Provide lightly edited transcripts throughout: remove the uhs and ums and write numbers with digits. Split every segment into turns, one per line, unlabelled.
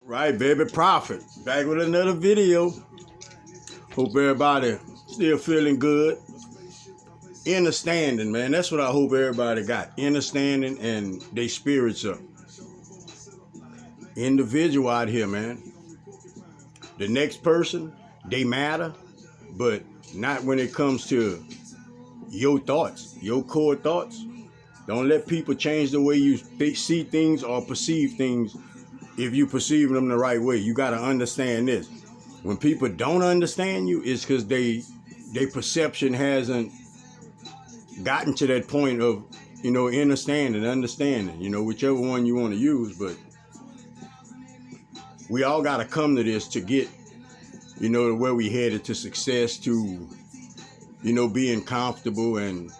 Right, baby prophet. Back with another video. Hope everybody still feeling good. Understanding, man. That's what I hope everybody got. Understanding and they spirits up. Individual out here, man. The next person, they matter, but not when it comes to your thoughts, your core thoughts. Don't let people change the way you see things or perceive things if you perceive them the right way. You got to understand this. When people don't understand you, it's because their perception hasn't gotten to that point of, understanding, whichever one you want to use. But we all got to come to this to get, to where we headed, to success, to, being comfortable. And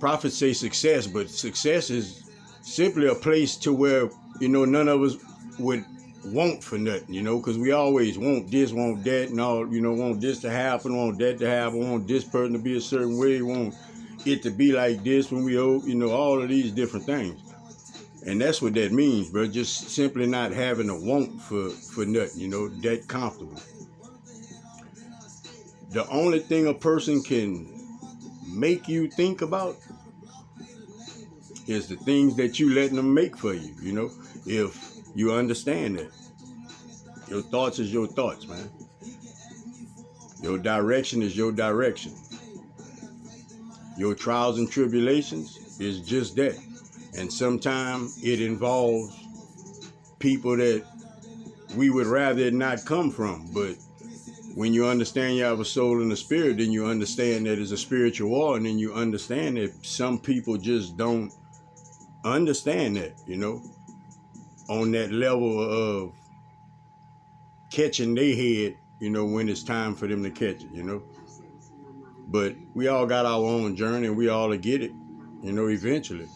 prophets say success, but success is simply a place to where, none of us would want for nothing, because we always want this, want that, and all, want this to happen, want that to happen, want this person to be a certain way, want it to be like this when we old, all of these different things. And that's what that means, bro. Just simply not having a want for nothing, that comfortable. The only thing a person can make you think about is the things that you letting them make for you, if you understand that. Your thoughts is your thoughts, man. Your direction is your direction. Your trials and tribulations is just that. And sometimes it involves people that we would rather not come from. But when you understand you have a soul and a spirit, then you understand that it's a spiritual war. And then you understand that some people just don't understand that, on that level of catching their head, when it's time for them to catch it, But we all got our own journey and we all will get it, eventually.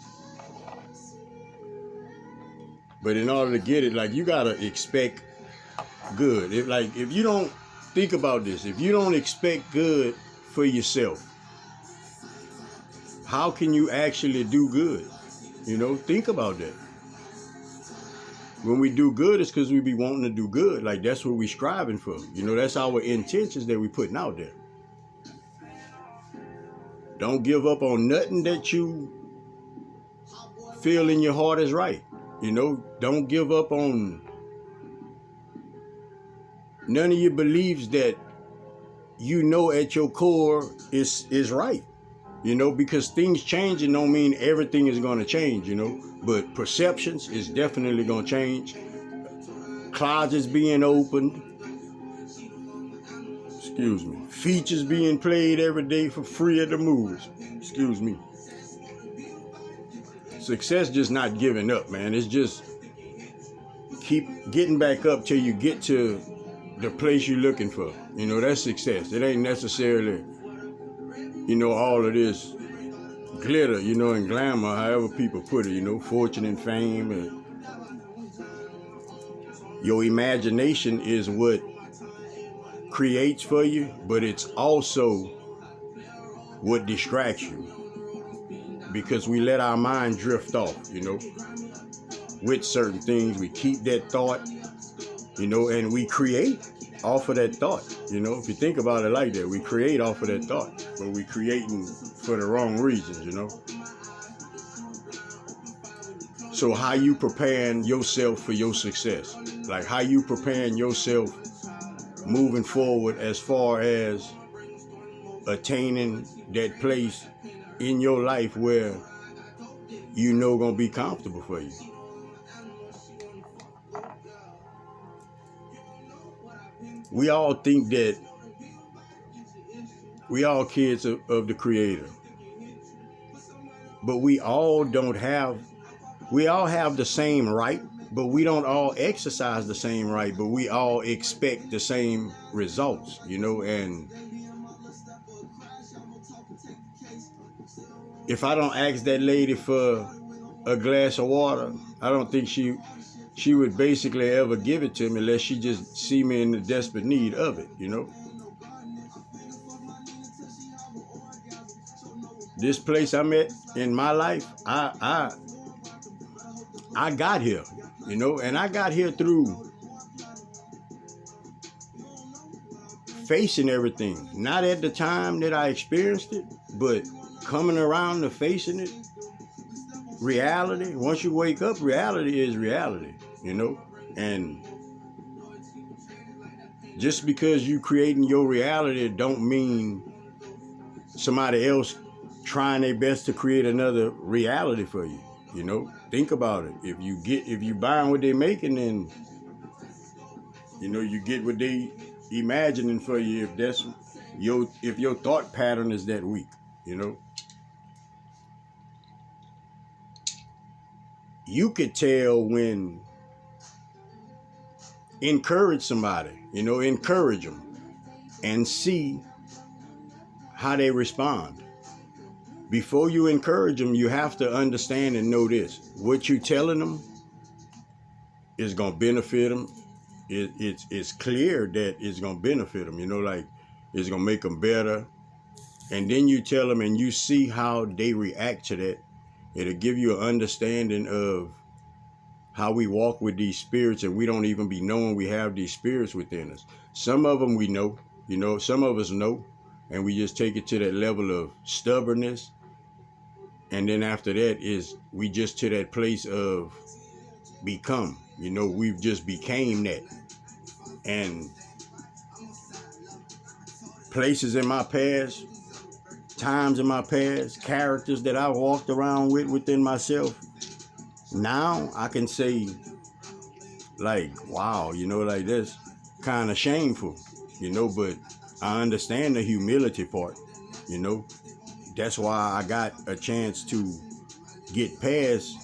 But in order to get it, you gotta expect good. If you don't think about this, if you don't expect good for yourself, how can you actually do good? Think about that. When we do good, it's because we be wanting to do good. That's what we striving for. That's our intentions that we putting out there. Don't give up on nothing that you feel in your heart is right. Don't give up on none of your beliefs that at your core is right. Because things changing don't mean everything is going to change, but perceptions is definitely going to change. Closets being opened, features being played every day for free at the movies, Success just not giving up, man. It's just keep getting back up till you get to the place you're looking for. That's success. It ain't necessarily all of this glitter, and glamour, however people put it, fortune and fame. And your imagination is what creates for you, but it's also what distracts you. Because we let our mind drift off, with certain things. We keep that thought, and we create off of that thought. If you think about it like that, we create off of that thought, but we creating for the wrong reasons, So how you preparing yourself for your success? How you preparing yourself moving forward as far as attaining that place in your life where gonna be comfortable for you. We all think that we all kids of the Creator, but we all have the same right, but we don't all exercise the same right, but we all expect the same results, and if I don't ask that lady for a glass of water, I don't think she would basically ever give it to me unless she just see me in the desperate need of it, This place I'm at in my life, I got here, and I got here through facing everything. Not at the time that I experienced it, but coming around to facing it. Reality, once you wake up, reality is reality, you know? And just because you creating your reality don't mean somebody else trying their best to create another reality for you, you know? Think about it. If you buying what they making, then you know you get what they imagining for you if your thought pattern is that weak, you know? You could tell when encourage somebody, you know, encourage them and see how they respond. Before you encourage them, you have to understand and know this. What you're telling them is going to benefit them. It's clear that it's going to benefit them, you know, like it's going to make them better. And then you tell them and you see how they react to that. It'll give you an understanding of how we walk with these spirits, and we don't even be knowing we have these spirits within us. Some of them we know, you know, some of us know, and we just take it to that level of stubbornness. And then after that is we just to that place of become, you know, we've just became that. And places in my past, times in my past, characters that I walked around with within myself, now I can say, like, wow, you know, like that's kind of shameful, you know, but I understand the humility part, you know. That's why I got a chance to get past,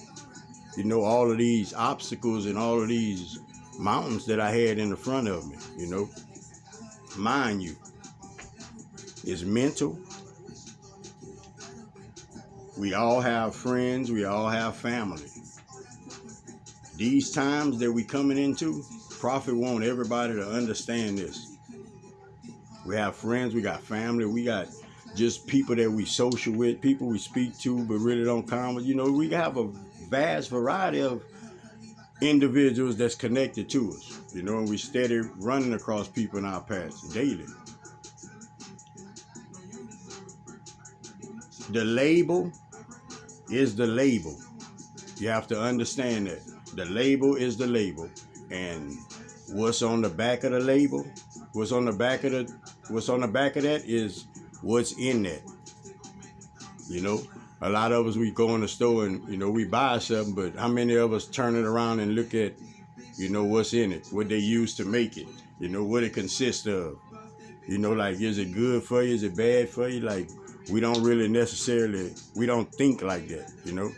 you know, all of these obstacles and all of these mountains that I had in the front of me, you know. Mind you, it's mental. We all have friends, we all have family. These times that we coming into, Prophet want everybody to understand this. We have friends, we got family, we got just people that we social with, people we speak to but really don't comment. You know, we have a vast variety of individuals that's connected to us. You know, and we steady running across people in our paths daily. The label is the label. You have to understand that. The label is the label. And what's on the back of the label, what's on the back of that is what's in that. You know, a lot of us, we go in the store and, you know, we buy something, but how many of us turn it around and look at, you know, what's in it, what they use to make it, you know, what it consists of. You know, like, is it good for you? Is it bad for you? Like, we don't really necessarily, we don't think like that, you know.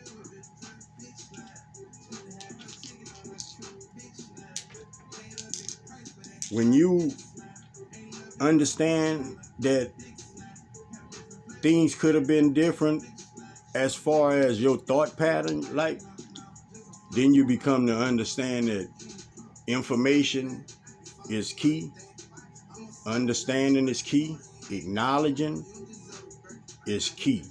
When you understand that things could have been different as far as your thought pattern, like, then you become to understand that information is key, understanding is key, acknowledging is key.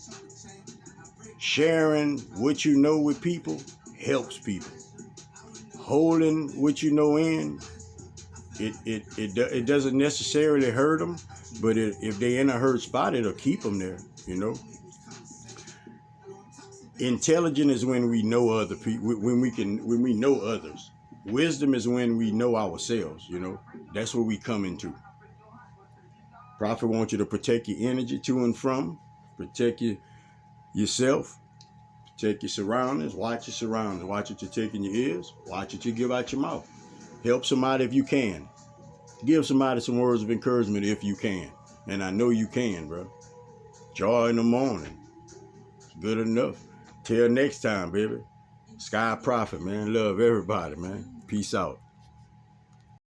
Sharing what you know with people helps people. Holding what you know in, it doesn't necessarily hurt them, but if they're in a hurt spot, it'll keep them there, you know. Intelligent is when we know other people, when we know others. Wisdom is when we know ourselves, you know. That's what we come into. Prophet wants you to protect your energy to and from, protect yourself, protect your surroundings, watch your surroundings, watch what you take in your ears, watch what you give out your mouth. Help somebody if you can. Give somebody some words of encouragement if you can. And I know you can, bro. Joy in the morning. It's good enough. Till next time, baby. Sky Prophet, man. Love everybody, man. Peace out.